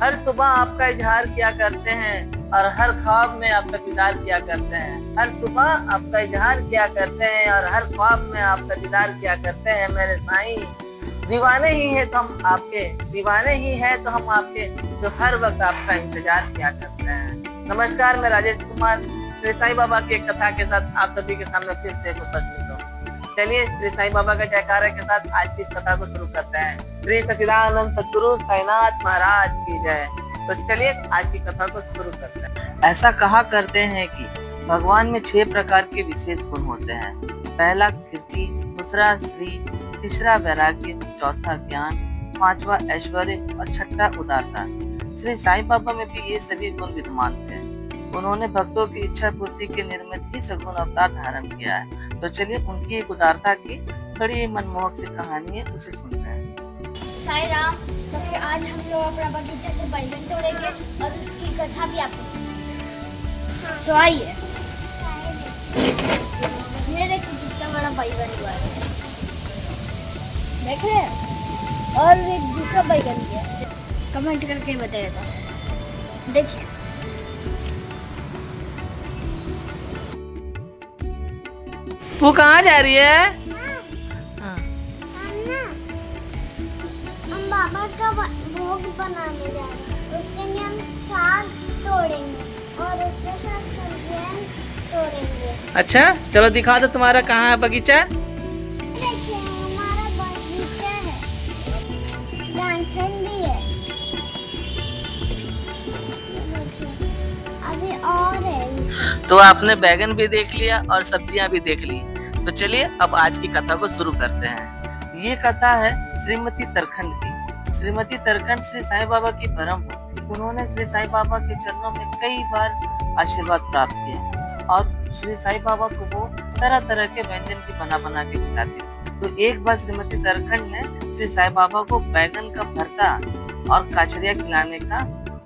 हर सुबह आपका इजहार किया करते हैं और हर ख्वाब में आपका दीदार किया करते हैं। हर सुबह आपका इजहार किया करते हैं और हर ख्वाब में आपका दीदार किया करते हैं मेरे साईं। दीवाने ही है तो हम आपके, दीवाने ही है तो हम आपके, जो हर वक्त आपका इंतजार किया करते हैं। नमस्कार, मैं राजेश कुमार श्री साईं बाबा की एक कथा के साथ आप सभी के सामने फिर से उपस्थित हूँ। चलिए श्री साईं बाबा का जयकारा के साथ आज की कथा को शुरू करते हैं। श्री सच्चिदानंद सद्गुरु साईनाथ महाराज की जय। तो चलिए आज की कथा को शुरू करते हैं। ऐसा कहा करते हैं कि भगवान में 6 प्रकार के विशेष गुण होते हैं। पहला कीर्ति, दूसरा श्री, तीसरा वैराग्य, चौथा ज्ञान, पांचवा ऐश्वर्य और छठा उदारता। श्री साईं बाबा में भी ये सभी गुण विद्यमान थे। उन्होंने भक्तों की इच्छा पूर्ति के निर्मित ही सगुण अवतार धारण किया है। तो चलिए उनकी एक उदारता की बड़ी मनमोहक सी कहानी है, उसे सुनते हैं। साईं राम। तो फिर आज हम लोग अपना बगीचे से बैंगन तोड़ेंगे और उसकी कथा भी आपको सुनाएंगे। तो आइए, ये देखिए कितना बड़ा बैंगन हुआ है, देख रहे हैं? और एक दूसरा बैंगन भी है, कमेंट करके बताइएगा। देखिए वो कहाँ जा रही है? हम बाबा का भोग बनाने जा रहे हैं। उसके लिए हम साग तोड़ेंगे और उसके साथ सब्जियां तोड़ेंगे। अच्छा चलो दिखा दो तुम्हारा कहाँ है बगीचा। देखिए हमारा बगीचा है, जानथन भी है। अभी और है। तो आपने बैगन भी देख लिया और सब्जियां भी देख ली। तो चलिए अब आज की कथा को शुरू करते हैं। ये कथा है श्रीमती तरखंड की। श्रीमती तरखंड श्री साईं बाबा की परम भक्त। उन्होंने श्री साईं बाबा के चरणों में कई बार आशीर्वाद प्राप्त किया और श्री साईं बाबा को वो तरह तरह के व्यंजन की बना के खिलाती थी। तो एक बार श्रीमती तरखंड ने श्री साईं बाबा को बैगन का भरता और काचरिया खिलाने का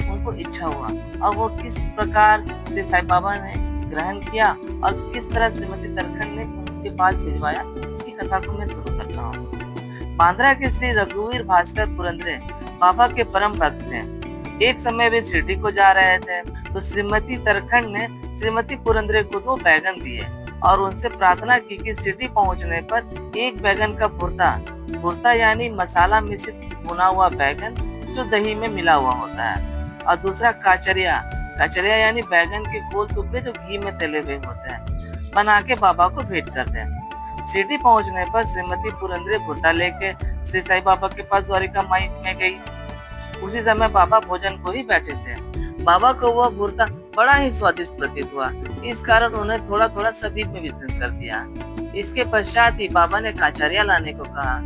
उनको इच्छा हुआ और वो किस प्रकार श्री साईं बाबा ने ग्रहण किया और किस तरह श्रीमती तरखंड ने उनके पास भिजवाया, इसकी कथा को मैं शुरू करता हूँ। बांद्रा के श्री रघुवीर भास्कर पुरंदरे बाबा के परम भक्त थे। एक समय वे शिरडी को जा रहे थे तो श्रीमती तरखंड ने श्रीमती पुरंदरे को 2 बैगन दिए और उनसे प्रार्थना की कि शिरडी पहुंचने पर एक बैगन का भुर्ता यानी मसाला मिश्रित भुना हुआ बैगन जो दही में मिला हुआ होता है, और दूसरा काचरिया यानी बैगन के गोल टुकड़े जो घी में तले हुए होते हैं, बना के बाबा को भेंट करते हैं। शिरडी पहुंचने पर श्रीमती पुरंदरे भुर्ता लेके श्री साईं बाबा के पास द्वारिका माई में गई। उसी समय बाबा भोजन को ही बैठे थे। बाबा को वह भुर्ता बड़ा ही स्वादिष्ट प्रतीत हुआ, इस कारण उन्हें थोड़ा थोड़ा सभी में वितरित कर दिया। इसके पश्चात ही बाबा ने काचरिया लाने को कहा।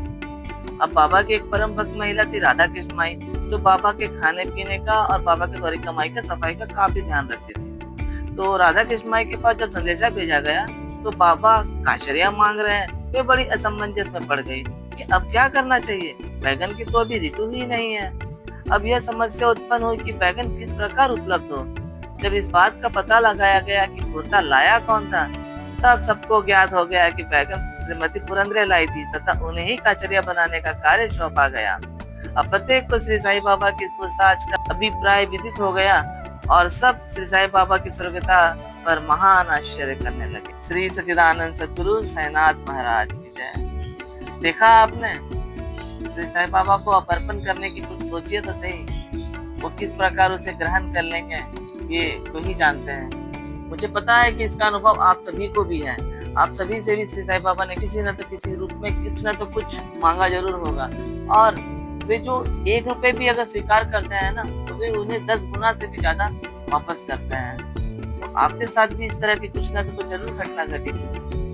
अब बाबा की एक परम भक्त महिला थी राधा कृष्ण माई, जो बाबा के खाने पीने का और बाबा के द्वारिका माई का सफाई का काफी ध्यान रखती थी। तो राधा कृष्ण माई के पास जब संदेशा भेजा गया तो बाबा काचरिया मांग रहे हैं। वे बड़ी असमंजस में पड़ गई कि अब क्या करना चाहिए, बैगन की तो अभी ऋतु ही नहीं है। अब यह समस्या उत्पन्न हुई कि बैगन किस प्रकार उपलब्ध हो। जब इस बात का पता लगाया गया कि भुर्ता लाया कौन था, तब सबको ज्ञात हो गया कि बैगन श्रीमती पुरंदरे लाई थी तथा उन्हें ही काचरिया बनाने का कार्य सौंपा गया। अब प्रत्येक को श्री साईं बाबा की पूछताछ का अभिप्राय विदित हो गया और सब श्री साईं बाबा की सर्वज्ञता पर महान आश्चर्य करने लगे। श्री सच्चिदानंद सद्गुरु साईनाथ महाराज की जय। देखा आपने, श्री साईं बाबा को अर्पण करने की कुछ सोचिए तो सही, वो किस प्रकार उसे ग्रहण कर लेंगे ये तो ही जानते हैं। मुझे पता है कि इसका अनुभव आप सभी को भी है। आप सभी से भी श्री साईं बाबा ने किसी न तो किसी रूप में कुछ न तो कुछ मांगा जरूर होगा, और वे जो 1 रुपए भी अगर स्वीकार करते हैं ना, तो वे उन्हें 10 गुना से भी ज्यादा वापस करते हैं। तो आपके साथ भी इस तरह की कुछ ना तो कुछ जरूर घटना घटी,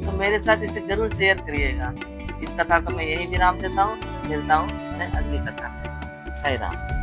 तो मेरे साथ इसे जरूर शेयर करिएगा। इस कथा को मैं यही विराम देता हूँ। मिलता हूँ मैं अगली कथा में। साईं राम।